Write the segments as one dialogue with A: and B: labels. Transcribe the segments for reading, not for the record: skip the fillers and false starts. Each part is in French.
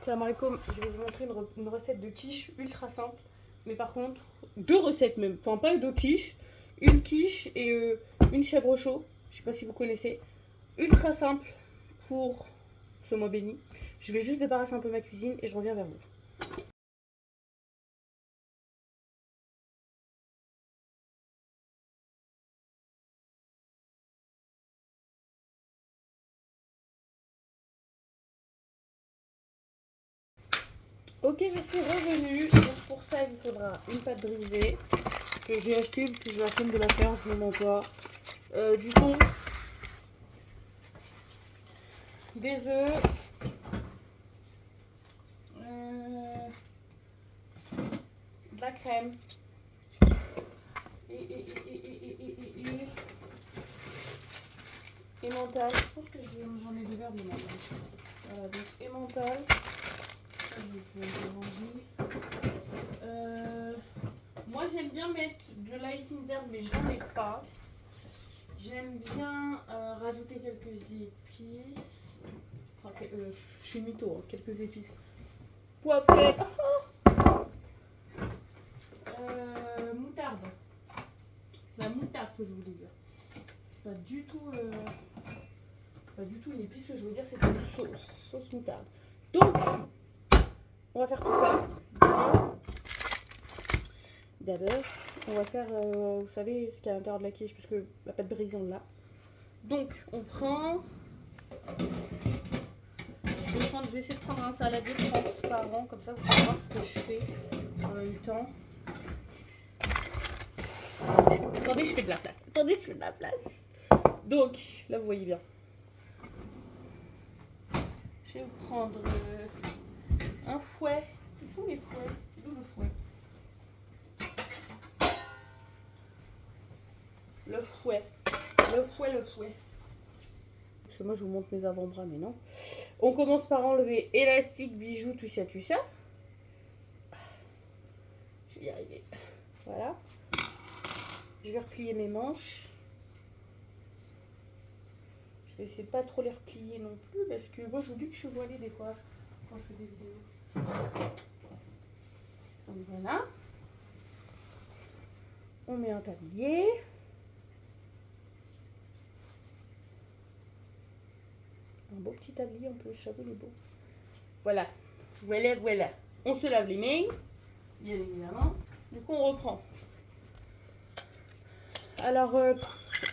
A: Salam alaikum, je vais vous montrer une recette de quiche ultra simple. Mais par contre, deux recettes même. Enfin, pas deux quiches. Une quiche et une chèvre chaud. Je sais pas si vous connaissez. Ultra simple pour ce mois béni. Je vais juste débarrasser un peu ma cuisine et je reviens vers vous. Ok, je suis revenue. Donc pour ça, il vous faudra une pâte brisée que j'ai achetée parce que j'ai la flemme de la faire, je ne mens pas. Du thon, des œufs, de la crème et emmental. Je pense que j'en ai deux verres de maintenant. Voilà, donc emmental. Moi j'aime bien mettre de light herbe, mais j'en ai pas. J'aime bien rajouter quelques épices. Enfin, je suis mytho, hein, quelques épices. Poivrée. Moutarde. C'est la moutarde que je voulais dire. C'est pas du tout une épice que je voulais dire, c'est une sauce moutarde. Donc, on va faire tout ça. D'abord, on va faire, vous savez, ce qu'il y a à l'intérieur de la quiche, puisque la pâte brisée, on l'a. Donc, on prend. Je vais essayer de prendre un saladier transparent, comme ça vous pouvez voir ce que je fais en même temps. Attendez, je fais de la place. Attendez, je fais de la place. Donc, là, vous voyez bien. Je vais vous prendre un fouet. Ils sont les fouets. D'où le fouet? Le fouet. Le fouet, le fouet. Parce que moi, je vous montre mes avant-bras, mais non. On commence par enlever élastique, bijoux, tout ça, tout ça. Je vais y arriver. Voilà. Je vais replier mes manches. Je vais essayer de pas trop les replier non plus, parce que moi, je vous dis que je suis voilée des fois quand je fais des vidéos. Donc voilà. On met un tablier. Un beau petit tablier en plus, j'avoue, il est beau. Voilà. Voilà, voilà. On se lave les mains, bien évidemment. Du coup, on reprend. Alors,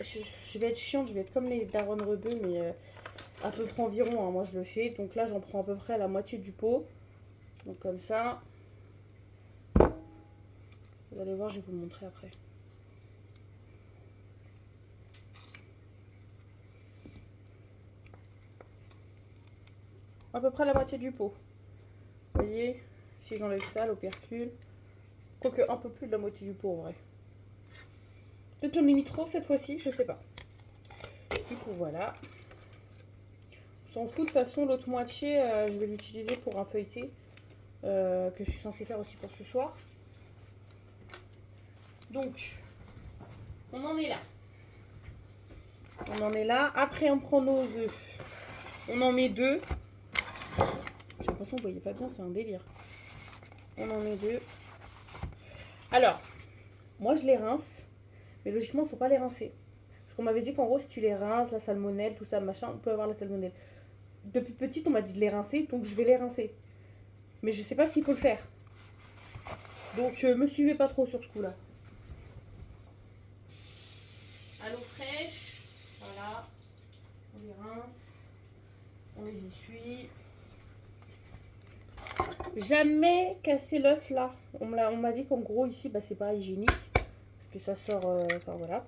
A: je vais être chiante, je vais être comme les darons rebeux, mais à peu près environ, hein, moi je le fais. Donc là, j'en prends à peu près la moitié du pot. Donc comme ça. Vous allez voir, je vais vous le montrer après. À peu près la moitié du pot. Vous voyez, si j'enlève ça, l'opercule. Quoique un peu plus de la moitié du pot en vrai. Peut-être j'en ai mis trop cette fois-ci, je sais pas. Du coup, voilà. On s'en fout de toute façon, l'autre moitié, je vais l'utiliser pour un feuilleté. Que je suis censée faire aussi pour ce soir. Donc, on en est là. On en est là. Après, on prend nos œufs. On en met deux. J'ai l'impression que vous voyez pas bien, c'est un délire. On en met deux. Alors, moi je les rince. Mais logiquement, il ne faut pas les rincer. Parce qu'on m'avait dit qu'en gros, si tu les rinces, la salmonelle, tout ça, machin, on peut avoir la salmonelle. Depuis petite, on m'a dit de les rincer, donc je vais les rincer. Mais je sais pas s'il faut le faire. Donc, me suivez pas trop sur ce coup-là. À l'eau fraîche, voilà. On les rince. On les essuie. Jamais casser l'œuf là. On m'a dit qu'en gros, ici, bah, c'est pas hygiénique. Parce que ça sort. Enfin voilà.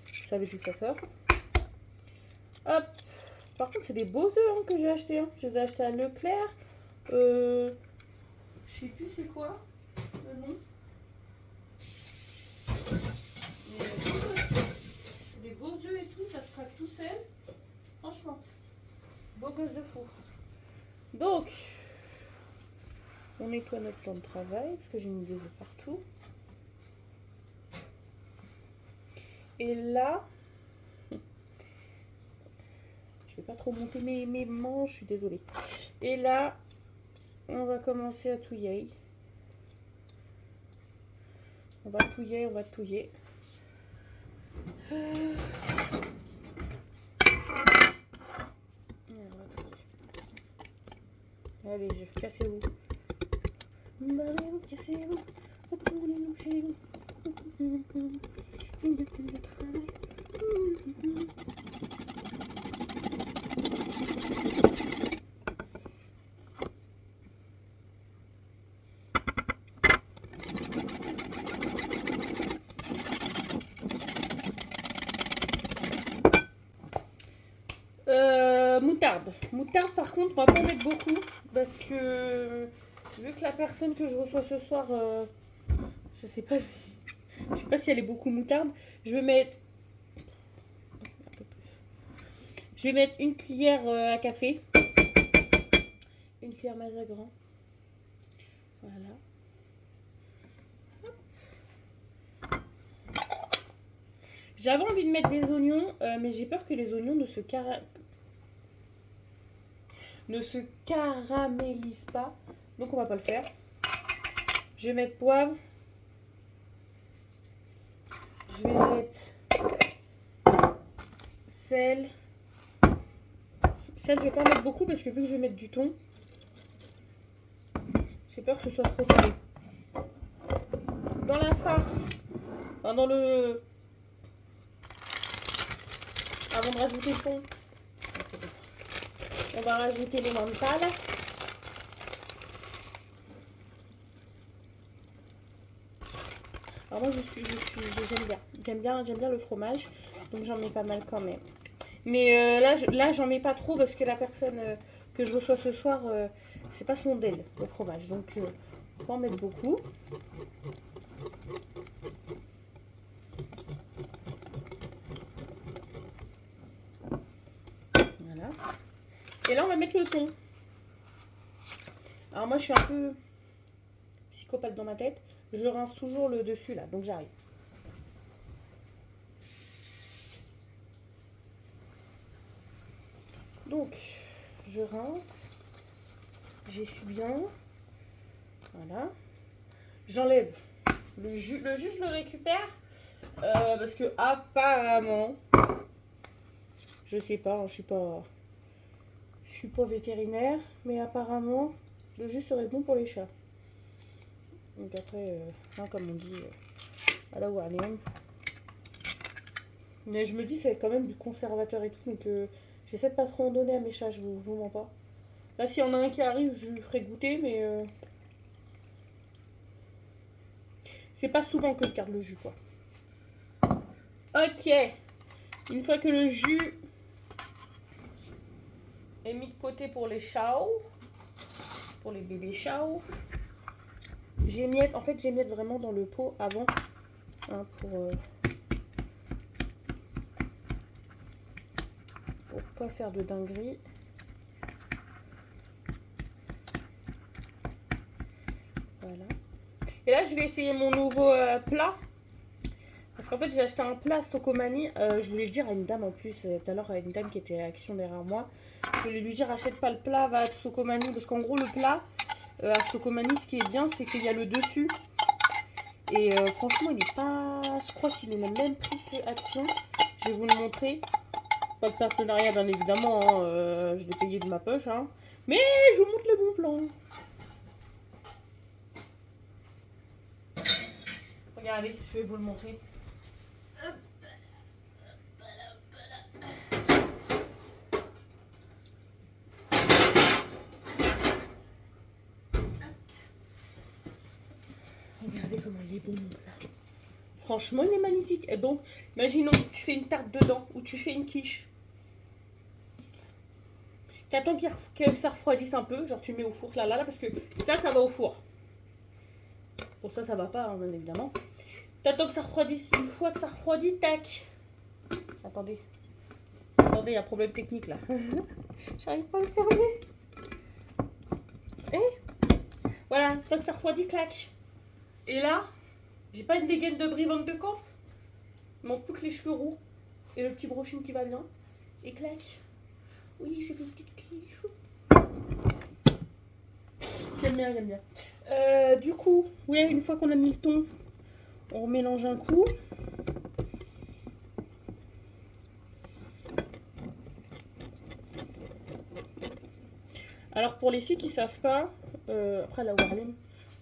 A: Vous savez d'où ça sort. Hop. Par contre, c'est des beaux œufs hein, que j'ai achetés. Hein. Je les ai achetés à Leclerc. Je sais plus c'est quoi le nom. Des beaux œufs et tout, ça se craque tout seul. Franchement, beau gosse de fou. Donc, on nettoie notre plan de travail parce que j'ai mis des œufs partout. Et là, je vais pas trop monter mes manches, je suis désolée. Et là, on va commencer à touiller. On va touiller, on va touiller. Allez, cassez-vous. Cassez-vous. Retournez-nous chez vous. Une de travail. Moutarde. Moutarde, par contre, on va pas en mettre beaucoup parce que vu que la personne que je reçois ce soir, je sais pas si elle est beaucoup moutarde. Je vais mettre une cuillère à café, une cuillère Mazagran. Voilà. J'avais envie de mettre des oignons, mais j'ai peur que les oignons ne se caramélisent pas. Donc on va pas le faire. Je vais mettre poivre. Je vais mettre sel. Sel, je vais pas mettre beaucoup parce que vu que je vais mettre du thon, j'ai peur que ce soit trop salé. Dans la farce, enfin dans le... Avant de rajouter le thon, on va rajouter les mentales. Alors moi j'aime bien le fromage, donc j'en mets pas mal quand même. Mais là j'en mets pas trop parce que la personne que je reçois ce soir, c'est pas son DEL, le fromage. Donc on va en mettre beaucoup. Voilà. Et là on va mettre le thon. Alors moi je suis un peu psychopathe dans ma tête. Je rince toujours le dessus là, donc j'arrive. Donc, je rince. J'essuie bien. Voilà. J'enlève le jus. Le jus, je le récupère parce que apparemment, je sais pas, hein, je suis pas vétérinaire, mais apparemment, le jus serait bon pour les chats. Donc après, hein, comme on dit, à la Warning. Mais je me dis, c'est quand même du conservateur et tout, donc j'essaie de pas trop en donner à mes chats, je vous mens pas. Là, s'il y en a un qui arrive, je lui ferai goûter, mais c'est pas souvent que je garde le jus, quoi. Ok. Une fois que le jus est mis de côté pour les chats, pour les bébés chats, j'émiette vraiment dans le pot avant, hein, pour pas faire de dinguerie. Voilà. Et là, je vais essayer mon nouveau plat. Parce qu'en fait, j'ai acheté un plat Stocomanie. Je voulais le dire à une dame en plus, tout à l'heure, à une dame qui était à Action derrière moi. Je voulais lui dire, achète pas le plat, va à Stocomanie. Parce qu'en gros, le plat à Stocomanie, ce qui est bien, c'est qu'il y a le dessus. Et franchement, il est pas... Je crois qu'il est le même prix que Action. Je vais vous le montrer. Pas de partenariat, bien évidemment. Hein. Je l'ai payé de ma poche. Hein. Mais je vous montre le bon plan. Regardez, je vais vous le montrer. Regardez comment il est bon, mon plat. Franchement, il est magnifique. Et donc, imaginons, tu fais une tarte dedans ou tu fais une quiche. T'attends que ça refroidisse un peu, genre tu mets au four là, parce que ça va au four. Pour ça va pas, hein, bien évidemment. T'attends que ça refroidisse. Une fois que ça refroidit, tac. Attendez, il y a un problème technique là. J'arrive pas à le fermer. Et voilà, une fois que ça refroidit, clac. Et là, j'ai pas une dégaine de Brie Van de Kamp. Il manque plus que les cheveux roux et le petit brushing qui va bien. Et clac. Oui, j'ai fait une petite quiche. J'aime bien, j'aime bien. Du coup, ouais, une fois qu'on a mis le thon, on mélange un coup. Alors pour les filles qui savent pas, après la Warline,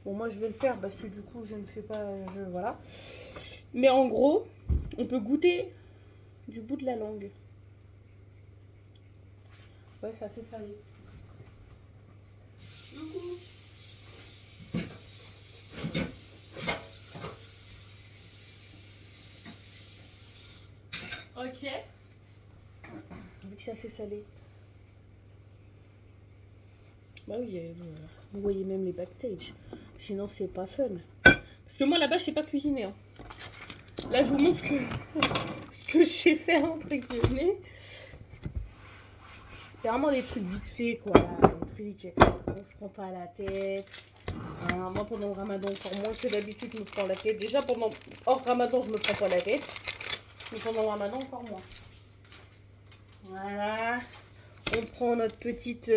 A: bon moi je vais le faire parce que du coup je ne fais pas, voilà. Mais en gros, on peut goûter du bout de la langue. Ouais, c'est assez salé. Ok. Vu que c'est assez salé. Bah oui, vous voyez même les backstage. Sinon c'est pas fun. Parce que moi là-bas je sais pas cuisiner. Hein. Là je vous montre ce que je sais faire entre guillemets. C'est vraiment des trucs vite fait quoi. Là. Des trucs vite fait. On se prend pas la tête. Hein, moi pendant le ramadan encore moins que d'habitude je me prends la tête. Déjà pendant hors ramadan je me prends pas la tête. Mais pendant le ramadan encore moins. Voilà. On prend notre petite...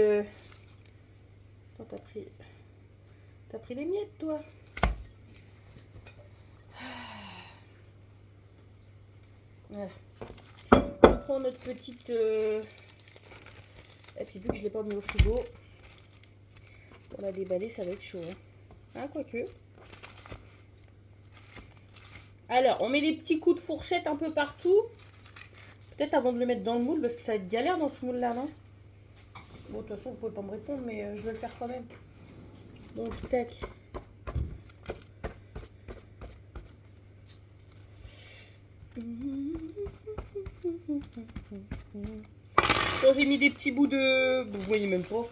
A: Attends, t'as pris les miettes toi. Voilà. On prend notre petite... Et puis vu que je l'ai pas mis au frigo, pour la déballer ça va être chaud. Hein, quoique. Alors, on met des petits coups de fourchette un peu partout. Peut-être avant de le mettre dans le moule, parce que ça va être galère dans ce moule-là, non? Bon, de toute façon, vous pouvez pas me répondre, mais je vais le faire quand même. Donc, tac. Bon, j'ai mis des petits bouts de... Vous voyez même pas.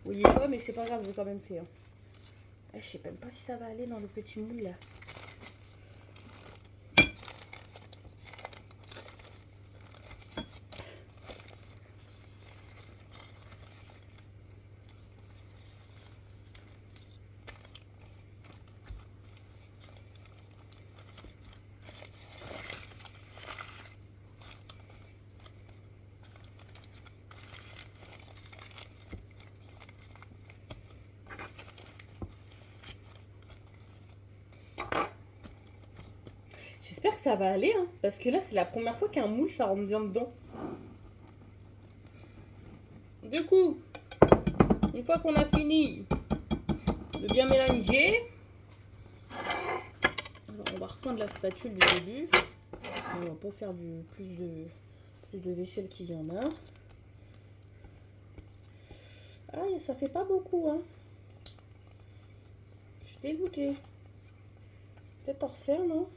A: Vous voyez pas, mais c'est pas grave, je vais quand même faire. Je sais même pas si ça va aller dans le petit moule, là. J'espère que ça va aller, hein, parce que là, c'est la première fois qu'un moule, ça rentre bien dedans. Du coup, une fois qu'on a fini de bien mélanger, alors on va reprendre la spatule du début. On va pas faire plus de vaisselle qu'il y en a. Ah, ça fait pas beaucoup, hein. Je suis dégoûtée. Peut-être en refaire, non?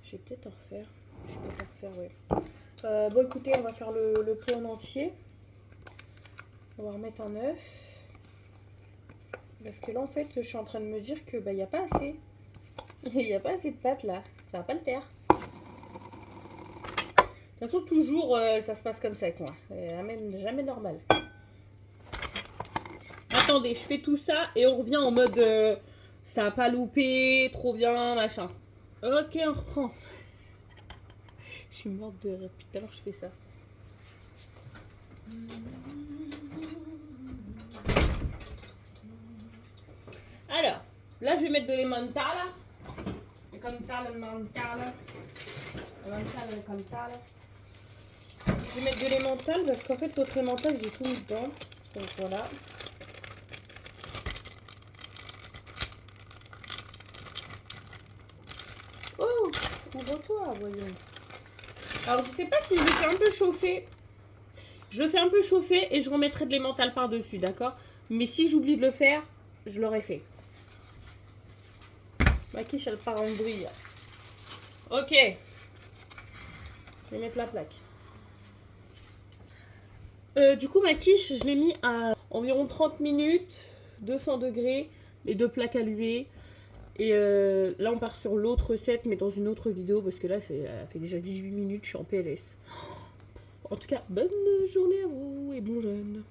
A: Je vais peut-être en refaire. Je vais peut-être en refaire, ouais. Bon, écoutez, on va faire le pot en entier. On va remettre un œuf. Parce que là, en fait, je suis en train de me dire que il n'y a pas assez. Il n'y a pas assez de pâte, là. Ça va pas le faire. De toute façon, toujours, ça se passe comme ça avec moi. Même jamais normal. Attendez, je fais tout ça et on revient en mode ça a pas loupé, trop bien, machin. Ok, on reprend. Je suis morte de rire depuis tout à l'heure, je fais ça. Alors, là, je vais mettre de l'emmental. Je vais mettre de l'emmental parce qu'en fait, l'autre emmental, j'ai tout mis dedans. Donc voilà. Oh, ouvre-toi, voyons. Alors, je sais pas si je le fais un peu chauffer. Je le fais un peu chauffer et je remettrai de l'emmental par-dessus, d'accord? Mais si j'oublie de le faire, je l'aurais fait. Ma quiche, elle part en bruit. Ok. Je vais mettre la plaque. Du coup, ma quiche, je l'ai mis à environ 30 minutes, 200 degrés, les deux plaques allumées. Et là, on part sur l'autre recette, mais dans une autre vidéo, parce que là, ça fait déjà 18 minutes, je suis en PLS. En tout cas, bonne journée à vous et bon jeûne.